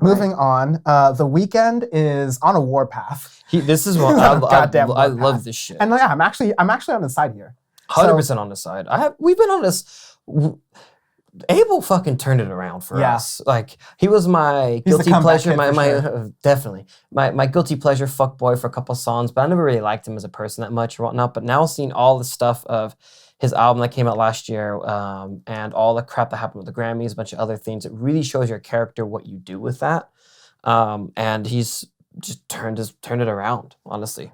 Moving on, The Weeknd is on a warpath. This is what I love this shit. And yeah, I'm actually on his side here. 100% on the side. We've been on this. Abel fucking turned it around for us. Like he was my guilty pleasure. Definitely my guilty pleasure fuckboy for a couple songs, but I never really liked him as a person that much or whatnot. But now seeing all the stuff of his album that came out last year, and all the crap that happened with the Grammys, a bunch of other things, it really shows your character what you do with that. And he's just turned it around, honestly.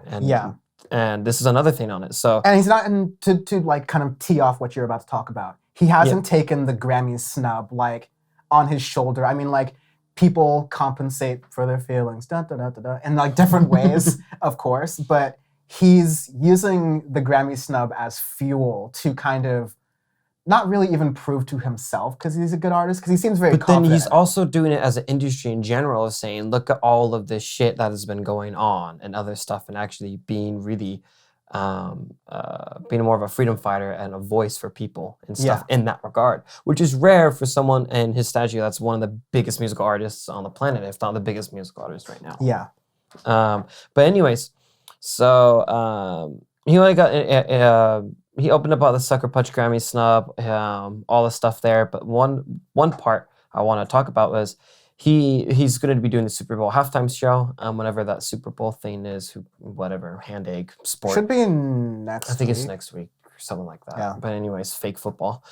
And this is another thing on it. So and he's not to like kind of tee off what you're about to talk about. He hasn't taken the Grammy snub like on his shoulder. I mean, like people compensate for their feelings, in like different ways, of course. But he's using the Grammy snub as fuel to kind of not really even prove to himself because he's a good artist, because he seems very confident. But then he's also doing it as an industry in general, of saying, look at all of this shit that has been going on and other stuff, and actually being really being more of a freedom fighter and a voice for people and stuff in that regard, which is rare for someone in his stature that's one of the biggest musical artists on the planet, if not the biggest musical artist right now. Yeah. But anyways, so he only got he opened up all the Sucker Punch Grammy snub, all the stuff there. But one part I want to talk about was he's going to be doing the Super Bowl halftime show, whenever that Super Bowl thing is, whatever, hand egg sport. Should be next week. I think it's next week or something like that. Yeah. But anyways, fake football.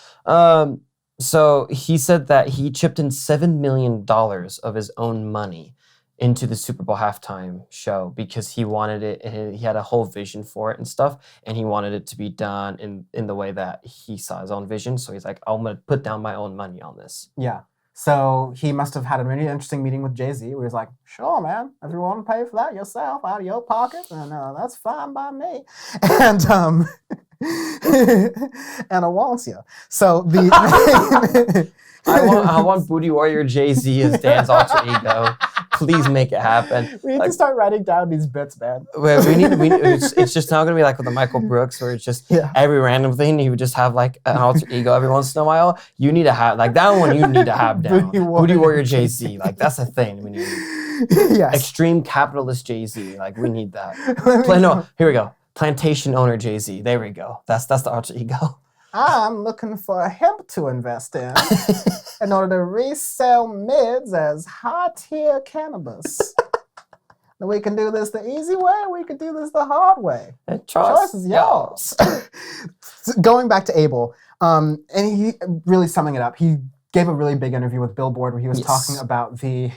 So he said that he chipped in $7 million of his own money into the Super Bowl halftime show because he wanted it, and he had a whole vision for it and stuff, and he wanted it to be done in the way that he saw his own vision. So he's like, I'm going to put down my own money on this. Yeah. So he must have had a really interesting meeting with Jay-Z where he's like, sure, man, if you want to pay for that yourself out of your pocket, then that's fine by me. And and I want you. So I want Booty Warrior Jay-Z as Dan's alter ego. Please make it happen. We need to start writing down these bits, man. It's just not going to be like with the Michael Brooks, where it's just every random thing you would just have like an alter ego every once in a while. You need to have like that one. You need to have down Booty Warrior Jay-Z. Like that's a thing we need. Yes. Extreme capitalist Jay-Z. Like we need that. Here we go. Plantation owner Jay-Z. There we go. That's the alter ego. I'm looking for hemp to invest in order to resell mids as high-tier cannabis. We can do this the easy way, we can do this the hard way. Choice is yours. Going back to Abel, and he really summing it up, he gave a really big interview with Billboard where he was talking about the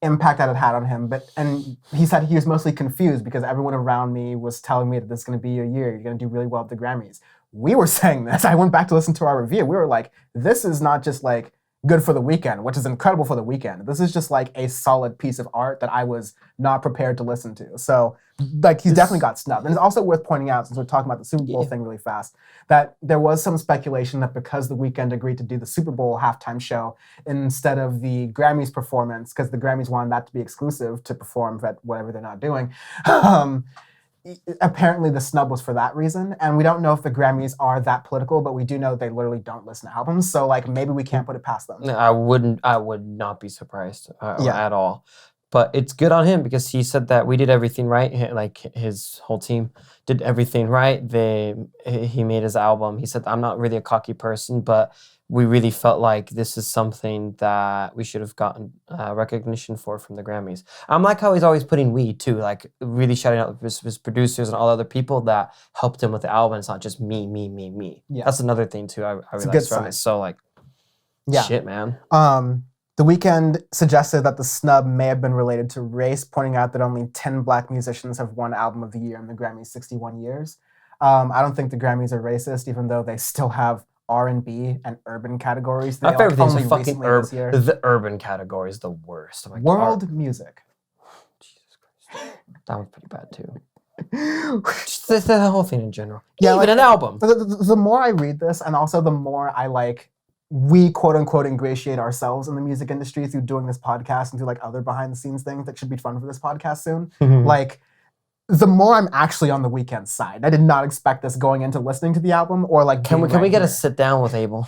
impact that it had on him, and he said he was mostly confused because everyone around me was telling me that this is going to be your year, you're going to do really well at the Grammys. We were saying this. I went back to listen to our review. We were like, this is not just like good for The Weeknd, which is incredible for The Weeknd. This is just like a solid piece of art that I was not prepared to listen to. So like he's definitely got snubbed. And it's also worth pointing out, since we're talking about the Super Bowl thing really fast, that there was some speculation that because The Weeknd agreed to do the Super Bowl halftime show instead of the Grammys performance, because the Grammys wanted that to be exclusive to perform at whatever they're not doing, apparently the snub was for that reason, and we don't know if the Grammys are that political, but we do know they literally don't listen to albums, so like maybe we can't put it past them. I would not be surprised at all. But it's good on him because he said that we did everything right. Like his whole team did everything right. He made his album. He said, I'm not really a cocky person, but we really felt like this is something that we should have gotten recognition for from the Grammys. I'm like how he's always putting we too, like really shouting out his producers and all the other people that helped him with the album. It's not just me. Yeah. That's another thing too. I realized from it. So like, shit, man. The Weeknd suggested that the snub may have been related to race, pointing out that only 10 Black musicians have won Album of the Year in the Grammys 61 years. I don't think the Grammys are racist, even though they still have R&B and urban categories. My favorite thing is fucking the urban category is the worst. Like, world music. Jesus Christ. That one's pretty bad too. Just the whole thing in general. Yeah, even an album. The more I read this, and also the more I we quote unquote ingratiate ourselves in the music industry through doing this podcast and through like other behind the scenes things that should be fun for this podcast soon. Like the more I'm actually on the Weeknd side. I did not expect this going into listening to the album or like. Can we get a sit down with Abel?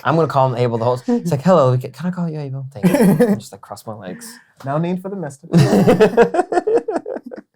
I'm gonna call him Abel the whole. It's like, hello, can I call you Abel? Thank you. Just like cross my legs. No need for the mystery.